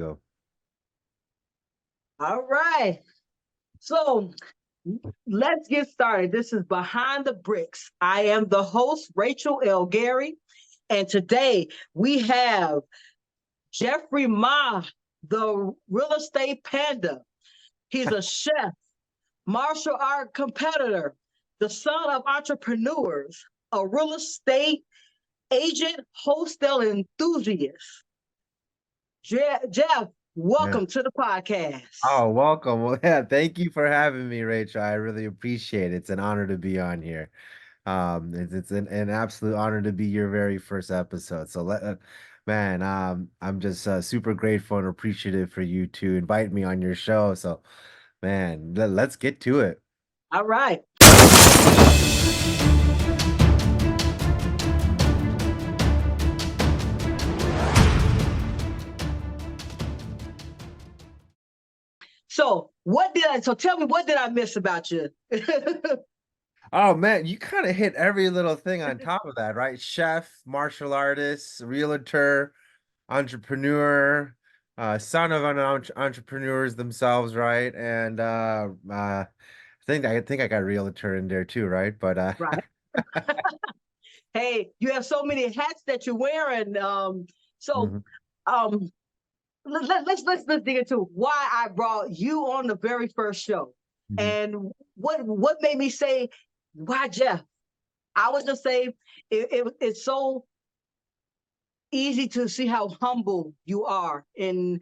go. All right. So let's get started. This is Behind the Bricks. I am the host, Rachel L. Gary. And today we have Jeffrey Ma, the real estate panda. He's a chef, martial art competitor, the son of entrepreneurs, a real estate agent, wholesale enthusiast. Jeff, Yeah. welcome to the podcast. Oh, welcome. Well, yeah, thank you for having me, Rachel. I really appreciate it. It's an honor to be on here. It's an absolute honor to be your very first episode. Man, I'm just super grateful and appreciative for you to invite me on your show. So, man, let's get to it. All right. So tell me, what did I miss about you? Oh man, you kind of hit every little thing on top of that, right? Chef, martial artist, realtor, entrepreneur, son of entrepreneurs themselves, right? And I think I got realtor in there too, right? But Right. Hey, you have so many hats that you're wearing. So mhm, um, let's dig into why I brought you on the very first show, mhm. and what made me say why Jeff. I was just say it's so easy to see how humble you are and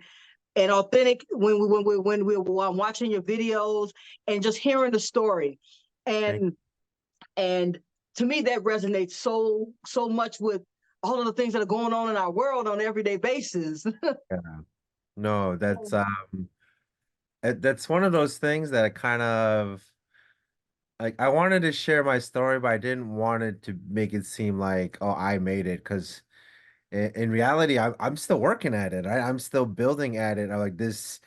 authentic when I'm watching your videos and just hearing the story, Thank and and to me that resonates so much with all of the things that are going on in our world on an everyday basis. you. No, that's one of those things that I kind of like. I wanted to share my story, but I didn't want it to make it seem like, oh, I made it, because in reality, I'm still working at it. I'm still building at it. I like this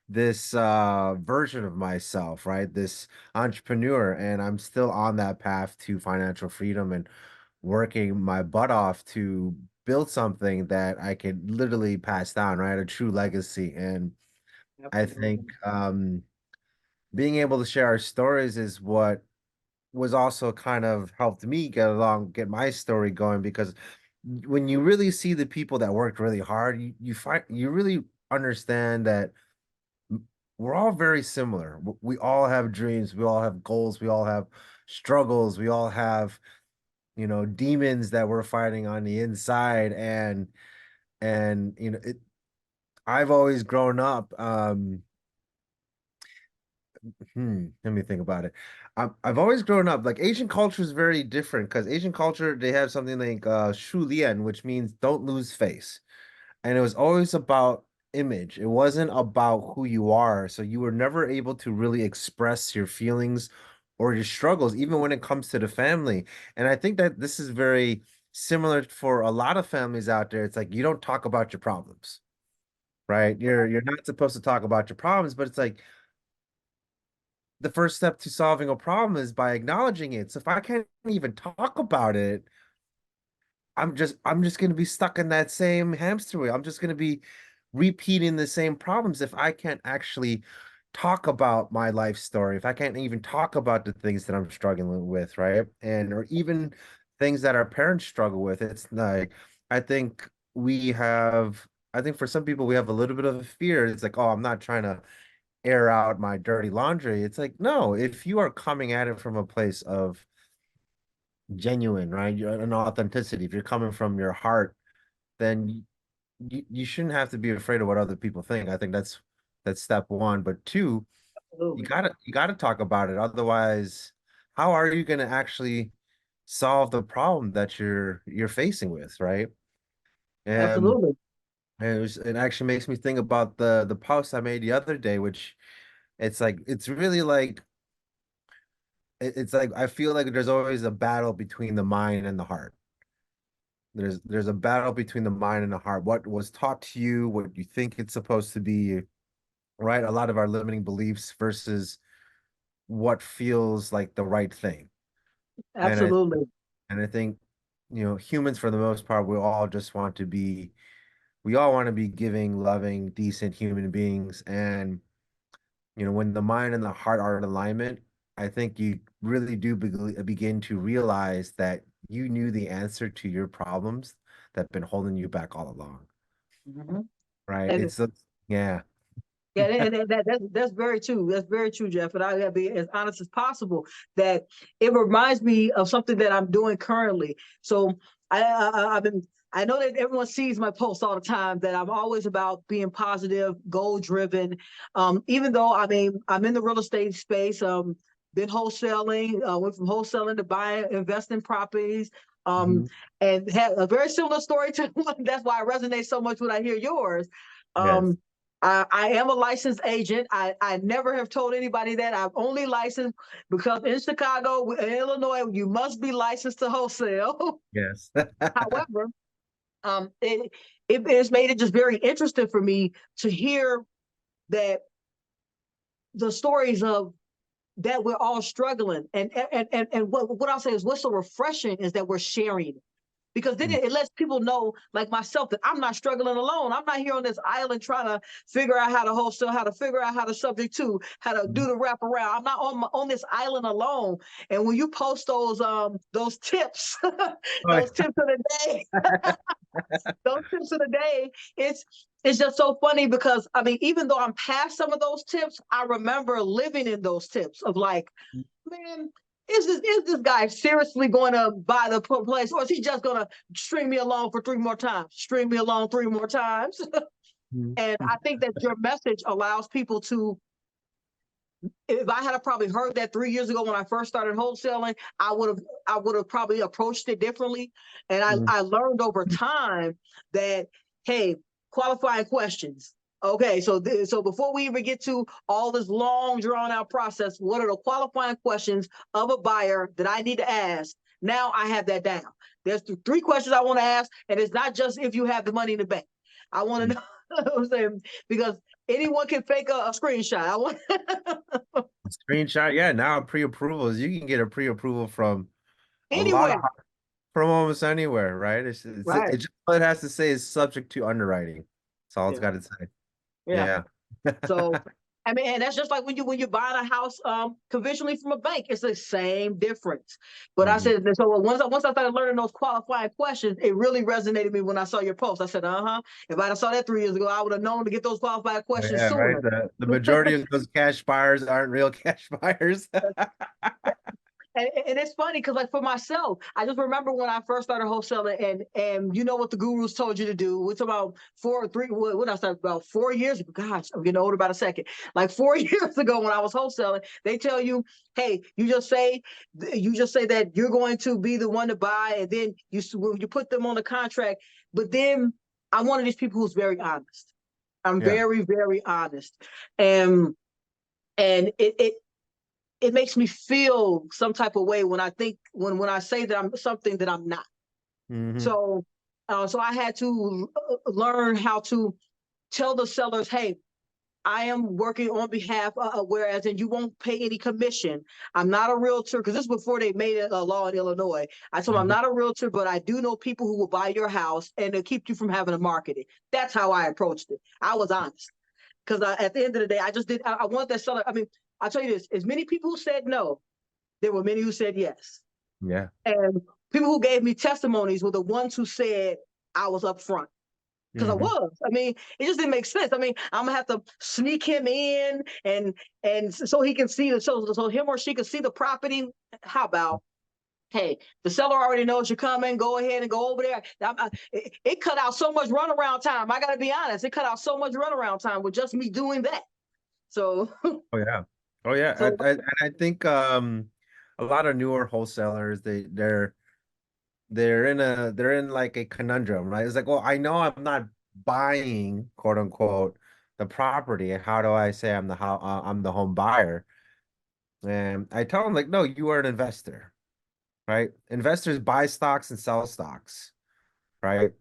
version of myself, right? This entrepreneur, and I'm still on that path to financial freedom and working my butt off to build something that I could literally pass down, right? A true legacy. And I think Absolutely. being able to share our stories is what was also kind of helped me get my story going, because when you really see the people that worked really hard, you really understand that we're all very similar. We all have dreams, we all have goals, we all have struggles, we all have, demons that we're fighting on the inside. And I've always grown up, let me think about it. I've always grown up like Asian culture is very different, because Asian culture, they have something like Shu Lian, which means don't lose face. And it was always about image. It wasn't about who you are. So you were never able to really express your feelings or your struggles, even when it comes to the family. And I think that this is very similar for a lot of families out there. It's like you don't talk about your problems, right? You're not supposed to talk about your problems, but it's like the first step to solving a problem is by acknowledging it. So if I can't even talk about it, I'm just gonna be stuck in that same hamster wheel. I'm just gonna be repeating the same problems if I can't actually talk about my life story, if I can't even talk about the things that I'm struggling with, right? And or even things that our parents struggle with. It's like I think I think for some people we have a little bit of a fear. It's like, oh, I'm not trying to air out my dirty laundry. It's like, no, if you are coming at it from a place of genuine, right? An authenticity. If you're coming from your heart, then you shouldn't have to be afraid of what other people think. I think that's step one. But two, Absolutely. you gotta talk about it. Otherwise, how are you gonna actually solve the problem that you're facing with, right? Um, Absolutely. it actually makes me think about the post I made the other day, which it's really like it's like I feel like there's always a battle between the mind and the heart. There's a battle between the mind and the heart. What was taught to you, what you think it's supposed to be, right? A lot of our limiting beliefs versus what feels like the right thing. And Absolutely. I think, humans for the most part, we all just want to be we all want to be giving, loving, decent human beings. And, when the mind and the heart are in alignment, I think you really do begin to realize that you knew the answer to your problems that have been holding you back all along, Mhm. right? And Yeah. yeah, and that's very true. That's very true, Jeff. And I gotta be as honest as possible that it reminds me of something that I'm doing currently. So I've been. I know that everyone sees my posts all the time that I'm always about being positive, goal driven. Even though I'm in the real estate space, been wholesaling, went from wholesaling to buying, investing properties, um, Mhm. and had a very similar story to that's why it resonates so much when I hear yours. Yes. Um, I am a licensed agent. I never have told anybody that. I'm only licensed because in Chicago, in Illinois, you must be licensed to wholesale. Yes. However, it has made it just very interesting for me to hear that the stories of that we're all struggling. And what I'll say is what's so refreshing is that we're sharing because then it lets people know, like myself, that I'm not struggling alone. I'm not here on this island trying to figure out how to wholesale, how to figure out how to subject to, how to do Mhm. the wraparound. I'm not on this island alone. And when you post those tips, Oh, those tips of the day, those tips of the day, it's just so funny because I mean, even though I'm past some of those tips, I remember living in those tips of like, man, is this guy seriously going to buy the place, or is he just going to string me along for three more times? String me along three more times. Mhm. And I think that your message allows people to. If I had probably heard that 3 years ago when I first started wholesaling, I would have probably approached it differently. And I Mhm. I learned over time that hey, qualifying questions. Okay, so before we even get to all this long drawn out process, what are the qualifying questions of a buyer that I need to ask? Now I have that down. There's three questions I want to ask, and it's not just if you have the money in the bank. I want to know what I'm saying because anyone can fake a screenshot. I want Screenshot. Yeah, now pre-approvals. You can get a pre-approval from a lot of anywhere. from almost anywhere, right? Right. It just all it has to say is subject to underwriting. That's all it's Yeah. got to say. Yeah. Yeah. So I mean, and that's just like when you're buying a house conventionally from a bank, it's the same difference. But I Mhm. said so once I started learning those qualifying questions, it really resonated me when I saw your post. I said, uh-huh. If I'd have saw that 3 years ago, I would have known to get those qualifying questions Yeah, right. sooner. The majority of those cash buyers aren't real cash buyers. And it's funny because like for myself, I just remember when I first started wholesaling and you know what the gurus told you to do. It's about what I started about 4 years ago. Gosh, I'm getting older about a second. Like 4 years ago when I was wholesaling, they tell you, hey, you just say that you're going to be the one to buy, and then you put them on the contract. But then I'm one of these people who's very honest. I'm Yeah. very, very honest. And and it makes me feel some type of way when I think when I say that I'm something that I'm not. Hmm. So so I had to learn how to tell the sellers, hey, I am working on behalf, whereas, and you won't pay any commission. I'm not a realtor because this is before they made it a law in Illinois. I told them I'm not a realtor, but I do know people who will buy your house and they'll keep you from having to market it. That's how I approached it. I was honest because at the end of the day, I just did. I want that seller. I mean, I'll tell you this: as many people who said no, there were many who said yes. Yeah. And people who gave me testimonies were the ones who said I was upfront. Because I Hmm. was. I mean, it just didn't make sense. I mean, I'm gonna have to sneak him in and so he can see the so him or she can see the property. How about hey, the seller already knows you're coming. Go ahead and go over there. It cut out so much runaround time. I gotta be honest. It cut out so much runaround time with just me doing that. So Oh yeah. Oh yeah. so And I think a lot of newer wholesalers they're in like a conundrum, right? It's like, well, I know I'm not buying, quote unquote, the property. How do I say I'm the home buyer? And I tell them like, no, you are an investor, right? Investors buy stocks and sell stocks, right?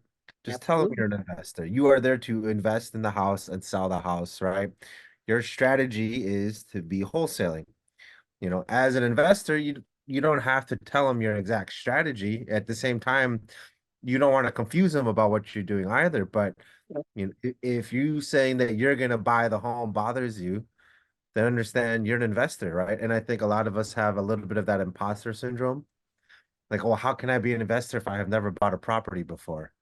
Just tell them absolutely. you're an investor. You are there to invest in the house and sell the house, right? Your strategy is to be wholesaling. As an investor, you don't have to tell them your exact strategy. At the same time, you don't want to confuse them about what you're doing either. But You know, if you saying that you're gonna buy the home bothers you, then understand you're an investor, right? And I think a lot of us have a little bit of that imposter syndrome. Like, well, how can I be an investor if I have never bought a property before?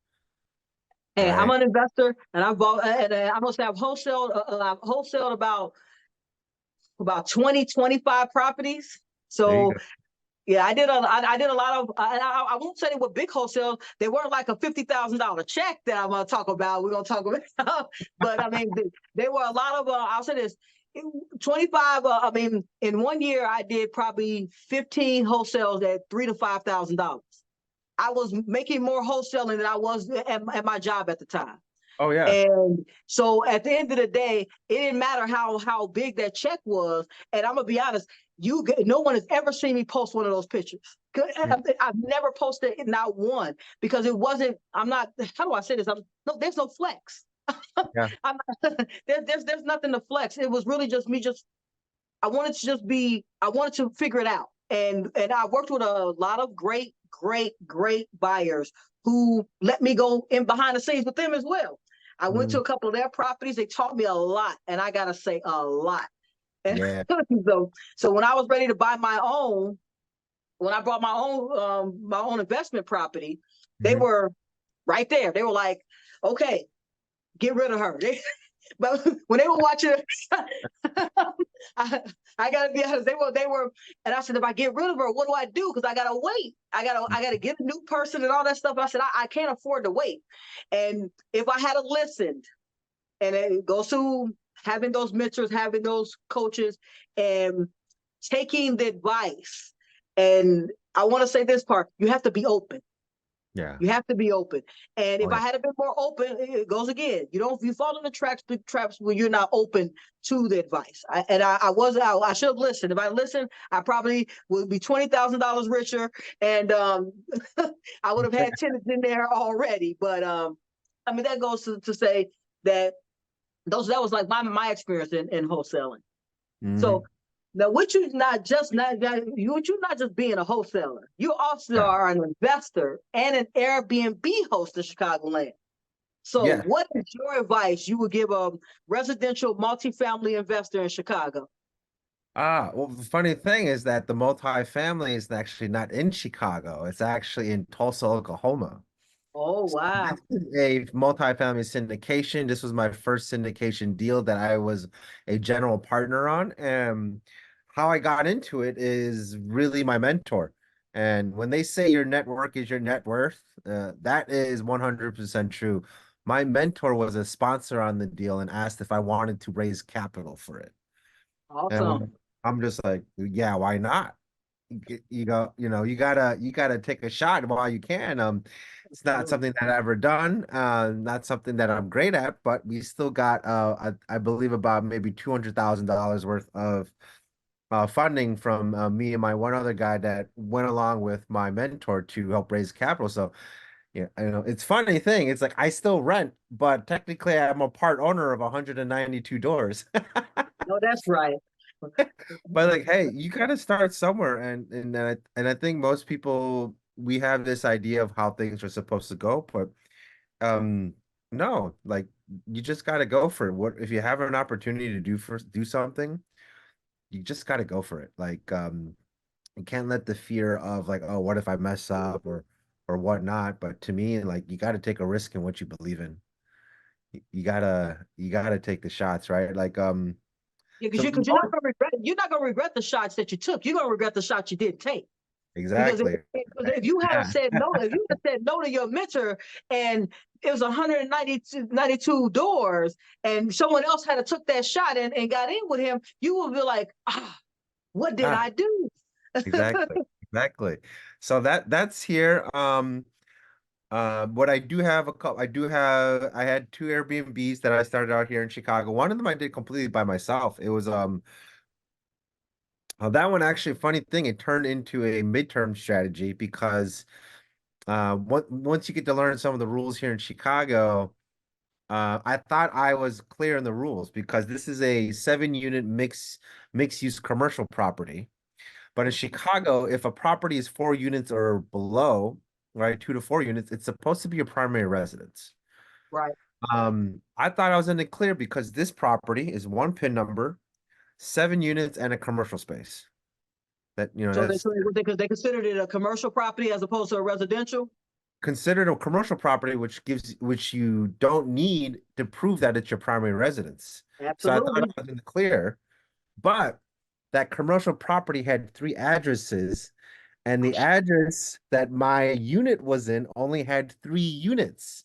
Hey, I'm Right? an investor, and I've bought, and I must have I've wholesaled about 20, 25 properties. There you So go. yeah, I did a lot of, I won't say they were big wholesale. They weren't like a $50,000 check that I'm going to talk about. We're going to talk about, but I mean, they were a lot of, I'll say this, 25, I mean, in one year, I did probably 15 wholesales at $3,000 to $5,000. I was making more wholesaling than I was at my job at the time. Oh yeah. And so at the end of the day, it didn't matter how big that check was. And I'm gonna be honest, no one has ever seen me post one of those pictures. Mm, I've never posted not one because it wasn't. I'm not. How do I say this? No. There's no flex. yeah. I'm, there's nothing to flex. It was really just me. Just I wanted to just be. I wanted to figure it out. And I worked with a lot of great buyers who let me go in behind the scenes with them as well. I went to Mm, a couple of their properties. They taught me a lot, and I gotta say a lot. And yeah. so when I was ready to buy my own, when I bought my own investment property, they Mhm. were right there. They were like, "Okay, get rid of her." But when they were watching, I, I gotta be honest. They were, and I said, if I get rid of her, what do I do? Because I gotta wait. I gotta get a new person and all that stuff. I said, I can't afford to wait. And if I had listened, and it goes to having those mentors, having those coaches, and taking the advice. And I want to say this part: you have to be open. Yeah. You have to be open. And Oh if I yeah. had been more open, it goes again. You fall in the traps when you're not open to the advice. I should have listened. If I listened, I probably would be $20,000 richer, and I would have had tenants in there already. But I mean that goes to say that that was like my experience in wholesaling. So Hmm. now, what you not just being a wholesaler, you also Yeah. are an investor and an Airbnb host in Chicagoland. So, Yeah. what is your advice you would give a residential multifamily investor in Chicago? Well, the funny thing is that the multifamily is actually not in Chicago. It's actually in Tulsa, Oklahoma. Oh, This wow. is a multifamily syndication. This was my first syndication deal that I was a general partner on. And how I got into it is really my mentor. And when they say your network is your net worth, that is 100% true. My mentor was a sponsor on the deal and asked if I wanted to raise capital for it. And Awesome. I'm just like, yeah, why not? You gotta take a shot while you can. It's not something that I've ever done, not something that I'm great at, but we still got I believe about maybe $200,000 worth of funding from me and my one other guy that went along with my mentor to help raise capital. So yeah, I know it's funny thing. It's like I still rent, but technically I'm a part owner of 192 doors. No, that's right. But like, hey, you gotta start somewhere, and I think most people we have this idea of how things are supposed to go, but um, no, like you just gotta go for it. What if you have an opportunity to do something, you just gotta go for it. Like, you can't let the fear of like, oh, what if I mess up or whatnot. But to me, like, you gotta take a risk in what you believe in. You gotta take the shots, right? Like, Yeah, so because you're not gonna regret the shots that you took. You're gonna regret the shots you didn't take. Because exactly. if you had have Yeah. said no, if you had said no to your mentor and it was 192 doors and someone else had took that shot and got in with him, you would be like, what did Ah, I do? exactly. Exactly. So that's here. What I do have a couple, I had two Airbnbs that I started out here in Chicago. One of them I did completely by myself. It was that one actually funny thing, it turned into a midterm strategy because once you get to learn some of the rules here in Chicago, I thought I was clear in the rules because this is a 7 unit mixed use commercial property. But in Chicago, if a property is 4 units or below, right, 2 to 4 units, it's supposed to be a primary residence. Right. I thought I was in the clear because this property is one PIN number, 7 units, and a commercial space. That, So that's they considered it a commercial property as opposed to a residential. considered a commercial property, which you don't need to prove that it's your primary residence. So I thought Absolutely. I was in the clear, but that commercial property had 3 addresses, and the address that my unit was in only had 3 units.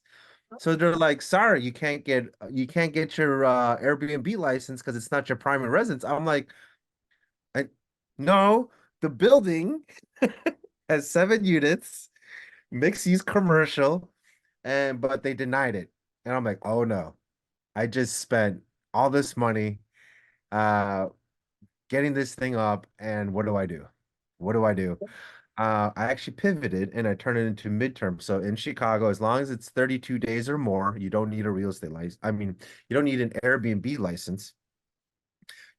So they're like, sorry, you can't get your Airbnb license because it's not your primary residence. I'm like, no, the building has 7 units, mixed use commercial, and but they denied it. And I'm like, oh no, I just spent all this money uh getting this thing up, and what do I do? What do I do? I actually pivoted and I turned it into midterm. So in Chicago, as long as it's 32 days or more, you don't need a real estate license. I mean, you don't need an Airbnb license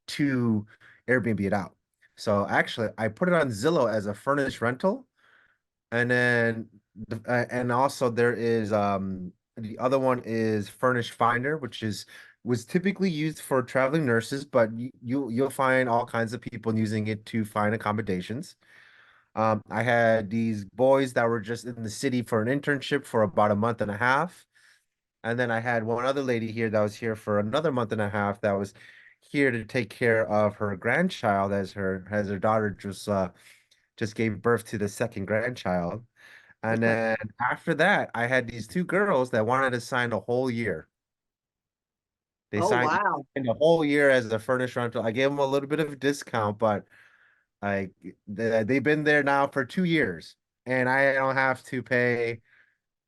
to Airbnb it out. So actually, I put it on Zillow as a furnished rental, and then and also there is the other one is Furnished Finder, which is was typically used for traveling nurses, but you'll find all kinds of people using it to find accommodations. I had these boys that were just in the city for an internship for about a month and a half. And then I had one other lady here that was here for another month and a half that was here to take care of her grandchild as her daughter just gave birth to the second grandchild. And Okay. then after that, I had these 2 girls that wanted to sign a whole year. They Oh signed wow. a whole year as a furnished rental. I gave them a little bit of a discount, but like they've been there now for 2 years, and I don't have to pay.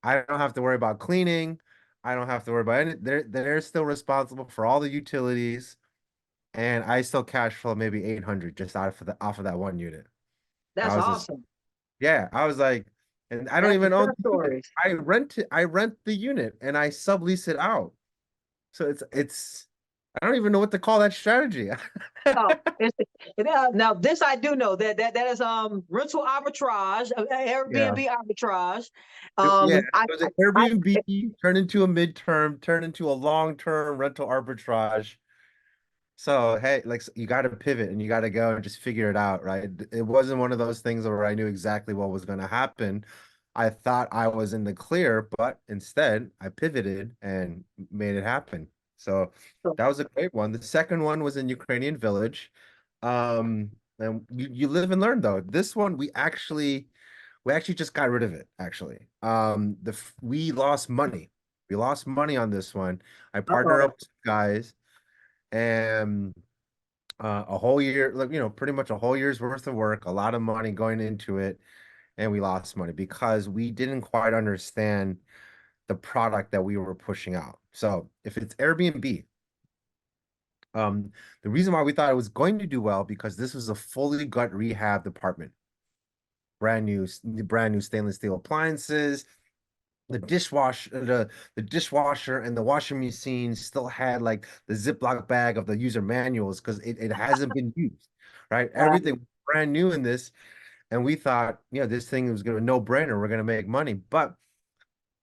I don't have to worry about cleaning. I don't have to worry about any. They're still responsible for all the utilities, and I still cash flow maybe 800 just off of that one unit. I That's was just awesome. yeah. I was like, and I don't That's even own success the unit. stories. I rent it. I rent the unit and I sublease it out. So it's. I don't even know what to call that strategy. Oh, now this I do know that is rental arbitrage, Yeah. Airbnb arbitrage. Yeah, it I was an I Airbnb turned into a midterm, turned into a long-term rental arbitrage. So hey, like you got to pivot and you got to go and just figure it out, right? It wasn't one of those things where I knew exactly what was going to happen. I thought I was in the clear, but instead I pivoted and made it happen. So that was a great one. The second one was in Ukrainian Village. And you live and learn though. This one we actually just got rid of it actually. We lost money. We lost money on this one. I partnered Uh-oh. up with some guys and a whole year, like pretty much a whole year's worth of work, a lot of money going into it, and we lost money because we didn't quite understand the product that we were pushing out. So if it's Airbnb, um, the reason why we thought it was going to do well because this was a fully gut rehab department, brand new stainless steel appliances. The dishwasher and the washing machine still had like the Ziploc bag of the user manuals because it hasn't been used, right? Wow. Everything was brand new in this, and we thought, this thing was gonna no brainer. We're gonna make money, but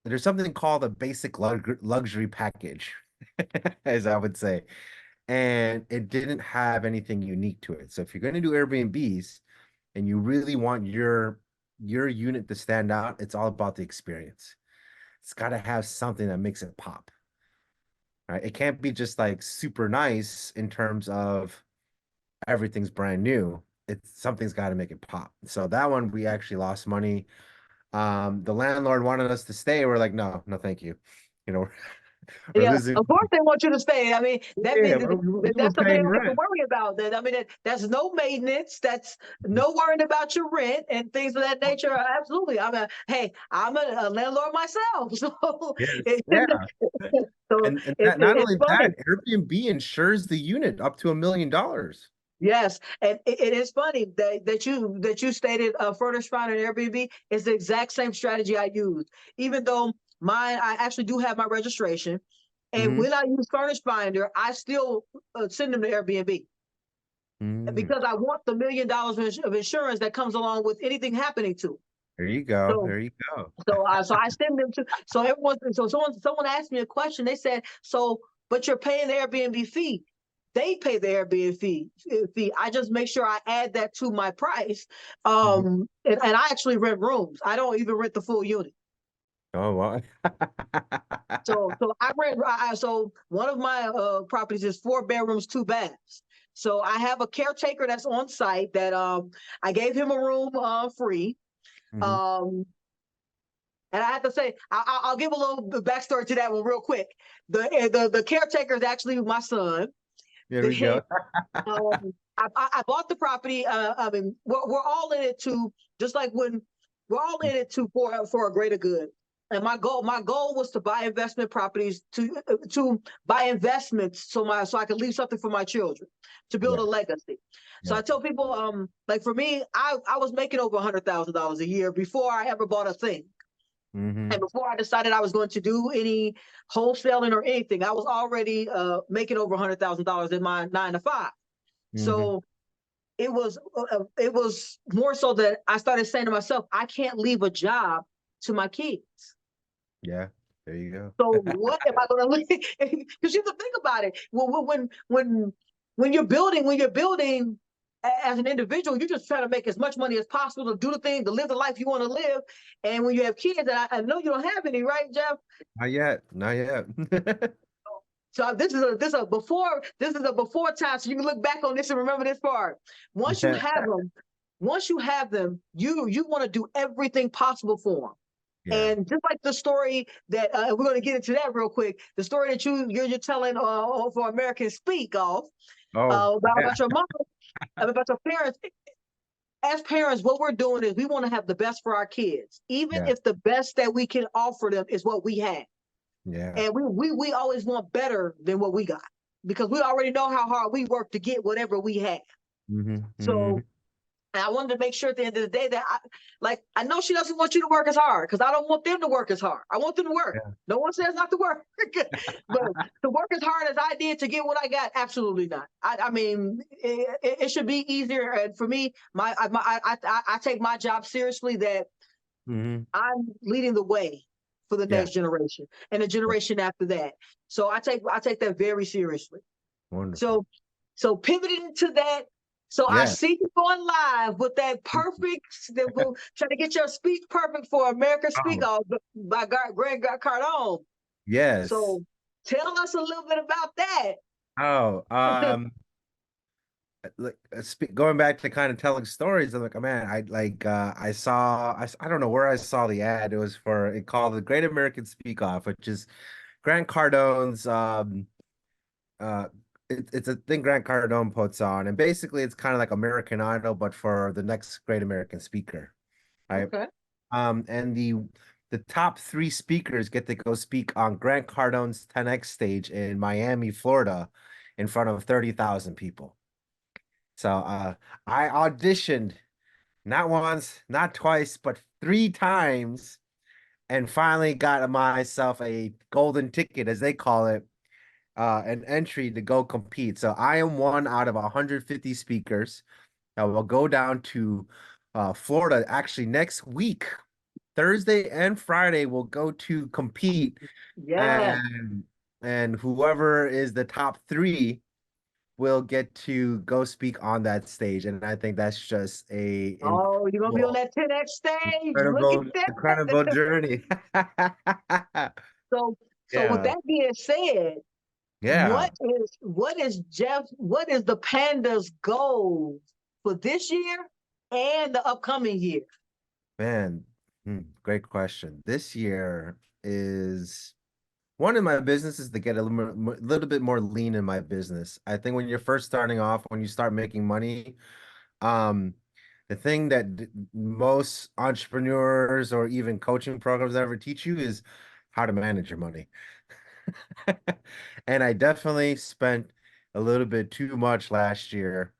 there's something called a basic luxury package, as I would say, and it didn't have anything unique to it. So if you're gonna do Airbnbs and you really want your unit to stand out, it's all about the experience. It's got to have something that makes it pop, right? It can't be just like super nice in terms of everything's brand new. It's something's got to make it pop. So that one we actually lost money. The landlord wanted us to stay. We're like, no, no, thank you. You know, we're Yeah, losing. of course they want you to stay. I mean, that Yeah, means we were that's something they paying don't have to rent. worry about. That I mean, that's no maintenance. That's no worrying about your rent and things of that nature. Absolutely. Hey, I'm a landlord myself, so Yes. it, Yeah. so And that not it's only funny. that, Airbnb insures the unit up to $1 million. Yes, and it is funny that you stated furnished finder and Airbnb is the exact same strategy I used. Even though I actually do have my registration, and Hmm. when I use furnished finder, I still send them to Airbnb Mm. because I want the $1 million of insurance that comes along with anything happening to. There you go. So There you go. so I send them to so everyone so someone asked me a question. They said, so but you're paying the Airbnb fee. They pay the Airbnb fee. I just make sure I add that to my price. Mhm. And I actually rent rooms. I don't even rent the full unit. Oh, wow. So I rent. So one of my properties is 4 bedrooms, 2 baths. So I have a caretaker that's on site that I gave him a room free. Mhm. Um, And I have to say, I'll give a little backstory to that one real quick. The caretaker is actually my son. There we The, go. I bought the property. I mean, we're all in it to just like when we're all in it to for a greater good. And my goal was to buy investment properties to buy investments so I could leave something for my children to build a Yeah. legacy. So Yeah. I tell people, like for me, I was making over $100,000 a year before I ever bought a thing. Hmm. And before I decided I was going to do any wholesaling or anything, I was already making over $100,000 in my 9 to 5. Hmm. So it was more so that I started saying to myself, I can't leave a job to my kids. Yeah. There you go. So what am I going to leave? Because you have to think about it. When you're building as an individual, you're just trying to make as much money as possible to do the thing, to live the life you want to live. And when you have kids, and I know you don't have any, right, Jeff? Not yet. Not yet. So this is a before time, so you can look back on this and remember this part. Once you Yeah. have them, you want to do everything possible for them. Yeah. And just like the story that we're going to get into that real quick, the story that you're telling for American Speak Off Oh, yeah. about your mom, about your parents. As parents, what we're doing is we want to have the best for our kids, even Yeah. if the best that we can offer them is what we have. Yeah. And we always want better than what we got because we already know how hard we work to get whatever we have. Hmm. Hmm. So I wanted to make sure at the end of the day that I know she doesn't want you to work as hard because I don't want them to work as hard. I want them to work. Yeah. No one says not to work, but to work as hard as I did to get what I got, absolutely not. I mean, it should be easier. And for me, I take my job seriously. That Hmm. I'm leading the way for the Yeah. next generation and the Yeah. generation after that. So I take that very seriously. Wonderful. So pivoting to that. So I Yeah. see you going live with that perfect. Trying to get your speech perfect for America Speak Oh, Off by Greg Cardone. yes. So tell us a little bit about that. Oh, like going back to kind of telling stories. I'm like, oh man, I don't know where I saw the ad. It was for it called the Great American Speak Off, which is Grant Cardone's uh it's a thing Grant Cardone puts on, and basically it's kind of like American Idol, but for the next great American speaker, right? Okay. And the top three speakers get to go speak on Grant Cardone's 10X stage in Miami, Florida, in front of 30,000 people. So I auditioned not once, not twice, but three times, and finally got myself a golden ticket, as they call it, an entry to go compete. So I am one out of 150 speakers that will go down to Florida actually next week. Thursday and Friday we'll go to compete, Yeah. and whoever is the top three will get to go speak on that stage. And I think that's just a Oh, you're gonna be on incredible, that 10X stage. Look at incredible, incredible that. journey. So with Yeah, that being said, yeah, what is the Panda's goal for this year and the upcoming year? man. Great question. This year is one of my business is to get a little bit more lean in my business. I think when you're first starting off, when you start making money, um, the thing that most entrepreneurs or even coaching programs ever teach you is how to manage your money. And I definitely spent a little bit too much last year,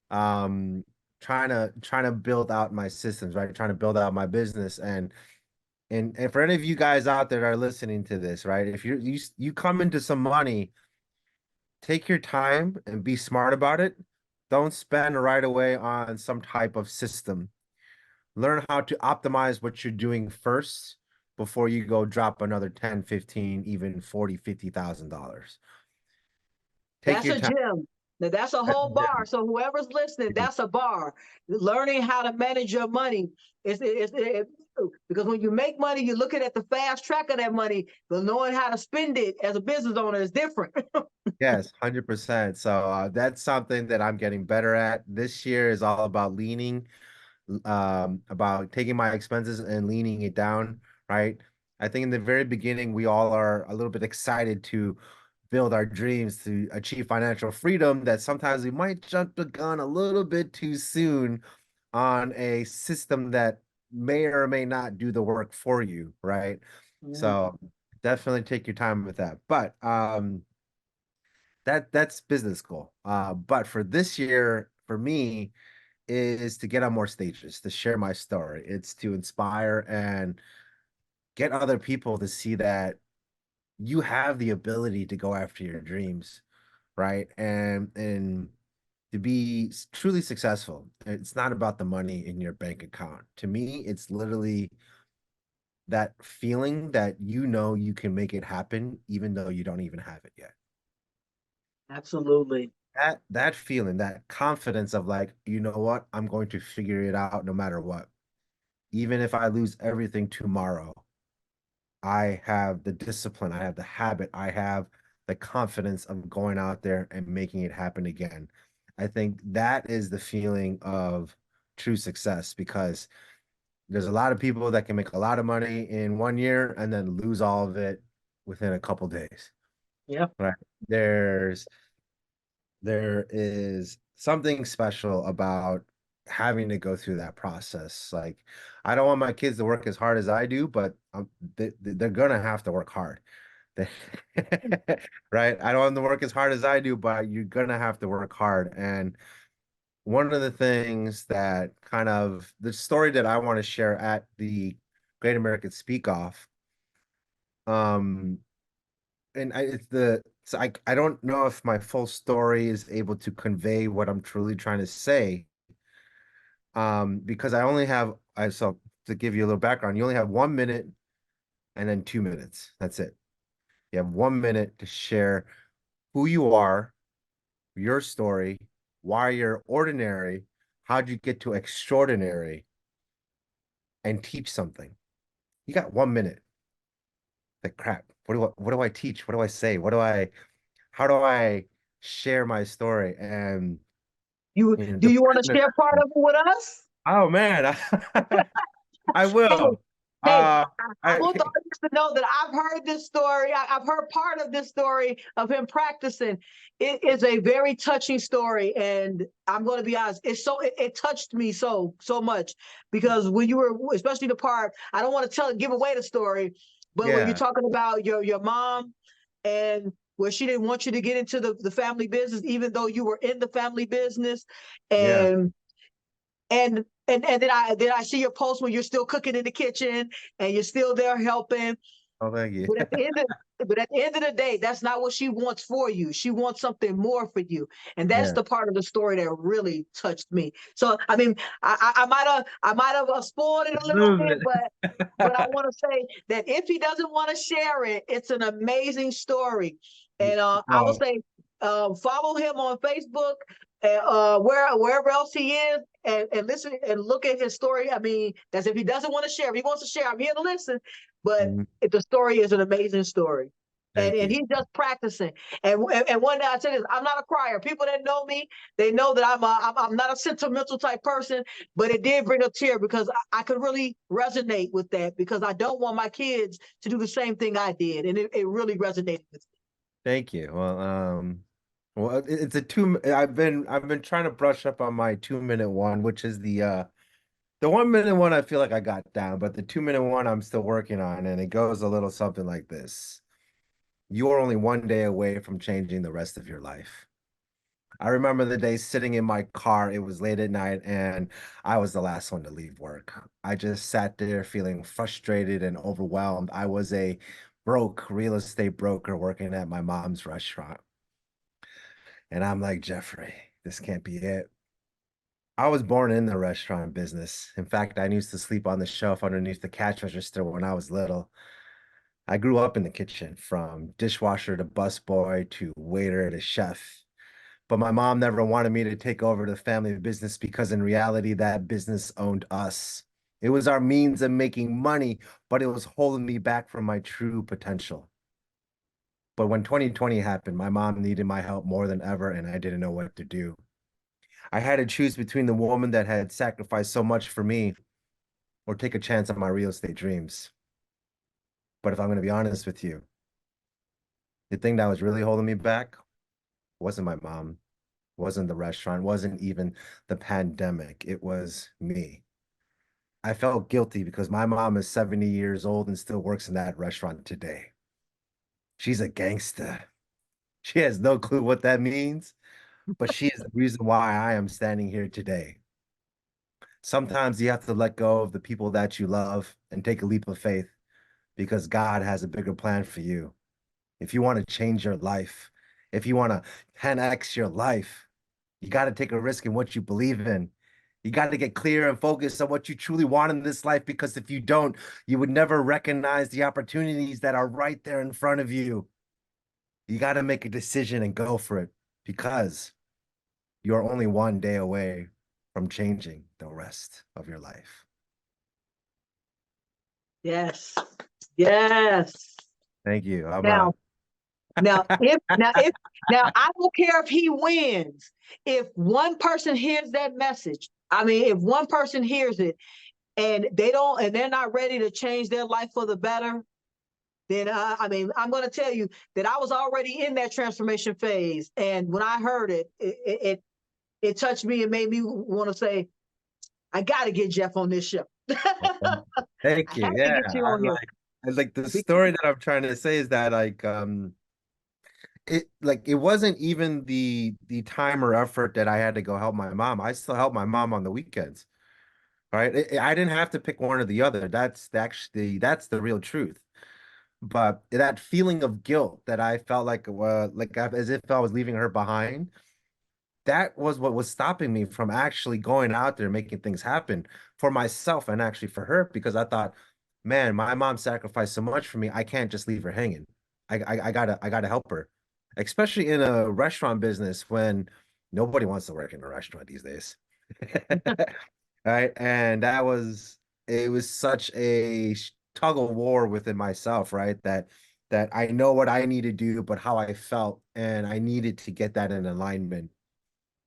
um, trying to build out my systems, right? Trying to build out my business. And for any of you guys out there that are listening to this, right? If you come into some money, take your time and be smart about it. Don't spend right away on some type of system. learn how to optimize what you're doing first before you go drop another 10, 15, even 40, $50,000. Take That's your a time. gem. Now that's a whole bar. So whoever's listening, that's a bar. Learning how to manage your money because when you make money, you're looking at the fast track of that money, but knowing how to spend it as a business owner is different. Yes, 100%. So that's something that I'm getting better at. This year is all about leaning, about taking my expenses and leaning it down, right? I think in the very beginning, we all are a little bit excited to build our dreams to achieve financial freedom, that sometimes we might jump the gun a little bit too soon on a system that may or may not do the work for you, right? Mhm. So definitely take your time with that. But that's business goal. But for this year, for me, is to get on more stages, to share my story. It's to inspire and get other people to see that you have the ability to go after your dreams, right? And to be truly successful. It's not about the money in your bank account. To me, it's literally that feeling that you know you can make it happen even though you don't even have it yet. Absolutely. That feeling, that confidence of like, you know what, I'm going to figure it out no matter what. Even if I lose everything tomorrow, I have the discipline, I have the habit, I have the confidence of going out there and making it happen again. I think that is the feeling of true success, because there's a lot of people that can make a lot of money in 1 year and then lose all of it within a couple days. Yeah. Right. There's there is something special about having to go through that process. Like, I don't want my kids to work as hard as I do, but they're gonna have to work hard. They- right? I don't want them to work as hard as I do, but you're gonna have to work hard. And one of the things that kind of the story that I want to share at the Great American Speak Off, um, and it's the so I don't know if my full story is able to convey what I'm truly trying to say. Because I only have I so to give you a little background, you only have 1 minute and then 2 minutes. That's it. You have 1 minute to share who you are, your story, why you're ordinary, how'd you get to extraordinary, and teach something. You got 1 minute. Like, crap. What do I teach? What do I say? How do I share my story? And You do the you want to person, share part of it with us? oh man, I Hey, will. hey, Uh, I I want the audience to know that I've heard this story. I've heard part of this story of him practicing. It is a very touching story, and I'm going to be honest. It touched me so much because when you were, especially the part, I don't want to give away the story, but when you're yeah. talking about your mom and where she didn't want you to get into the family business, even though you were in the family business, Yeah. and and then I see your post when you're still cooking in the kitchen and you're still there helping. Oh, thank you. But at the end of the day, that's not what she wants for you. She wants something more for you, and that's Yeah. the part of the story that really touched me. So I mean, I might have spoiled it A a little little bit, but I bit. want to say that if he doesn't want to share it, it's an amazing story, and I would Well, say follow him on Facebook, wherever else he is, and listen and look at his story. I mean, that's if he doesn't want to share. If he wants to share, I'm here to listen. But mhm, the story is an amazing story. thank And you. he's just practicing. And one day I tell you this, I'm not a crier. People that know me, they know that I'm not a sentimental type person, but it did bring a tear because I could really resonate with that because I don't want my kids to do the same thing I did. And it really resonated with me. Thank you. Well, it's a two. I've been trying to brush up on my 2 minute one, which is the 1 minute one I feel like I got down, but the 2 minute one I'm still working on, and it goes a little something like this. You're only one day away from changing the rest of your life. I remember the day sitting in my car. It was late at night, and I was the last one to leave work. I just sat there feeling frustrated and overwhelmed. I was a broke real estate broker working at my mom's restaurant. And I'm like, Jeffrey, this can't be it. I was born in the restaurant business. In fact, I used to sleep on the shelf underneath the cash register when I was little. I grew up in the kitchen, from dishwasher to busboy to waiter to chef. But my mom never wanted me to take over the family business because in reality, that business owned us. It was our means of making money, but it was holding me back from my true potential. But when 2020 happened, my mom needed my help more than ever, and I didn't know what to do. I had to choose between the woman that had sacrificed so much for me or take a chance on my real estate dreams. But if I'm going to be honest with you, the thing that was really holding me back wasn't my mom, wasn't the restaurant, wasn't even the pandemic. It was me. I felt guilty because my mom is 70 years old and still works in that restaurant today. She's a gangster. She has no clue what that means, but she is the reason why I am standing here today. Sometimes you have to let go of the people that you love and take a leap of faith because God has a bigger plan for you. If you want to change your life, if you want to 10x your life, you got to take a risk in what you believe in. You got to get clear and focused on what you truly want in this life because if you don't, you would never recognize the opportunities that are right there in front of you. You got to make a decision and go for it because you're only one day away from changing the rest of your life. Yes. Yes. Thank you. Now, now I don't care if he wins. If one person hears that message, I mean, if one person hears it and they're not ready to change their life for the better, then I mean, I'm going to tell you that I was already in that transformation phase, and when I heard it touched me and made me want to say, I got to get Jeff on this show. I Thank you. have to Yeah, get you on here. I like the story that I'm trying to say is that it wasn't even the time or effort that I had to go help my mom. I still help my mom on the weekends, right? I didn't have to pick one or the other. That's the real truth. But that feeling of guilt that I felt as if I was leaving her behind, that was what was stopping me from actually going out there and making things happen for myself and actually for her because I thought, man, my mom sacrificed so much for me. I can't just leave her hanging. I gotta help her, especially in a restaurant business when nobody wants to work in a restaurant these days. Right. And it was such a tug of war within myself, right? That I know what I need to do, but how I felt, and I needed to get that in alignment.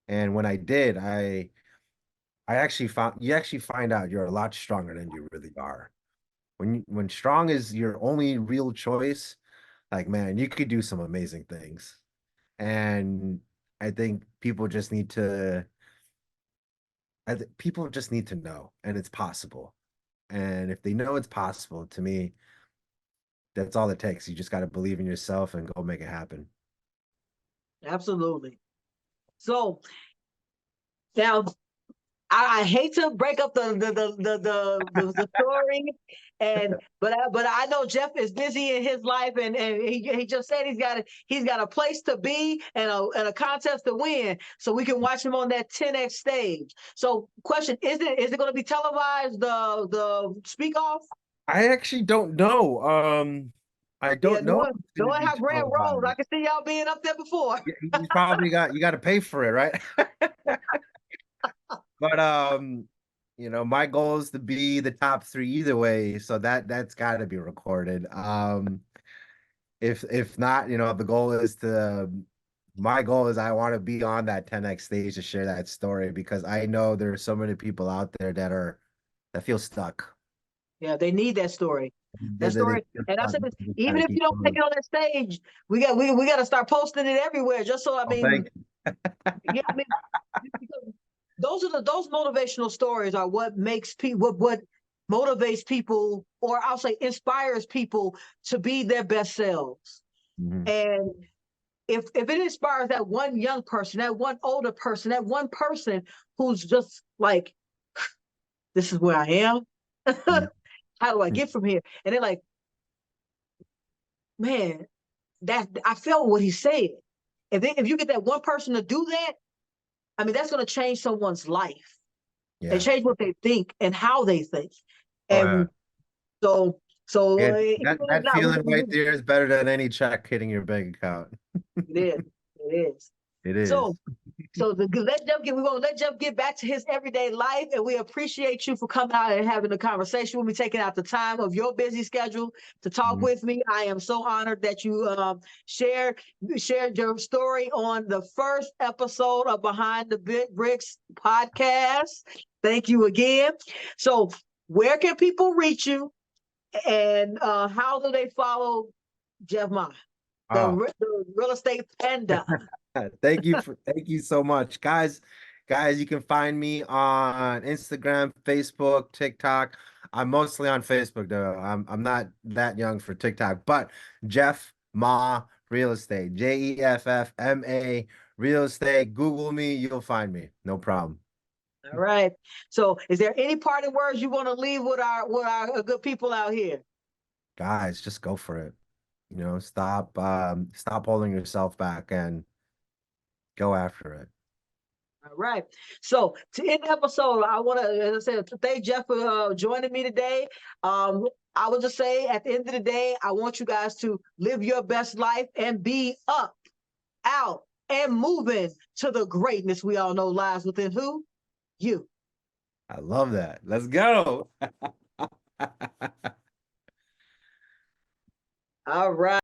And when I did, I actually found you actually find out you're a lot stronger than you really are. When strong is your only real choice, like man, you could do some amazing things. And I think people just need to know, and it's possible. And if they know it's possible, to me, that's all it takes. You just got to believe in yourself and go make it happen. Absolutely. So now I hate to break up the story, but I know Jeff is busy in his life, and he just said he's got a place to be and a contest to win, so we can watch him on that 10x stage. So, question: is it going to be televised, the speak off? I actually don't know. I Yeah, don't know if it's going to knowing be how Grant rolls, I televised. can see y'all being up there before. You probably got to pay for it, right? But my goal is to be the top three either way, so that's got to be recorded. If not, the goal is to my goal is I want to be on that 10x stage to share that story because I know there's so many people out there that feel stuck. Yeah, they need that story. They, That they, they story. feel And I stuck said, and they just even gotta if you keep don't make going. it on that stage, we got to start posting it everywhere. Just so I Oh, mean, thank you. yeah, I mean, because those motivational stories are what makes people what motivates people, or I'll say inspires people to be their best selves. Mhm. And if it inspires that one young person, that one older person, that one person who's just like, this is where I am. How do I get from here? And they're like, man, that I felt what he said. If you get that one person to do that, I mean, that's going to change someone's life. and Yeah. change what they think and how they think. Oh yeah. And so, Yeah, even that if not, feeling right there is better than any check hitting your bank account. it is, it is. It So, is. let Jeff get. We're gonna let Jeff get back to his everyday life, and we appreciate you for coming out and having a conversation with me, taking out the time of your busy schedule to talk Mhm. with me. I am so honored that you shared your story on the first episode of Behind the Big Bricks podcast. Thank you again. So, where can people reach you, and how do they follow Jeff Ma, Oh, the real estate panda? thank you so much, guys. Guys, you can find me on Instagram, Facebook, TikTok. I'm mostly on Facebook though. I'm not that young for TikTok, but Jeff Ma Real Estate, JEFFMA Real Estate. Google me, you'll find me. No problem. All right. So, is there any parting words you want to leave with our good people out here? Guys, just go for it. Stop holding yourself back and go after it. All right. So, to end the episode, I want to, as I said, to thank Jeff for joining me today. I would just say, at the end of the day, I want you guys to live your best life and be up, out, and moving to the greatness we all know lies within who? You. I love that. Let's go. All right.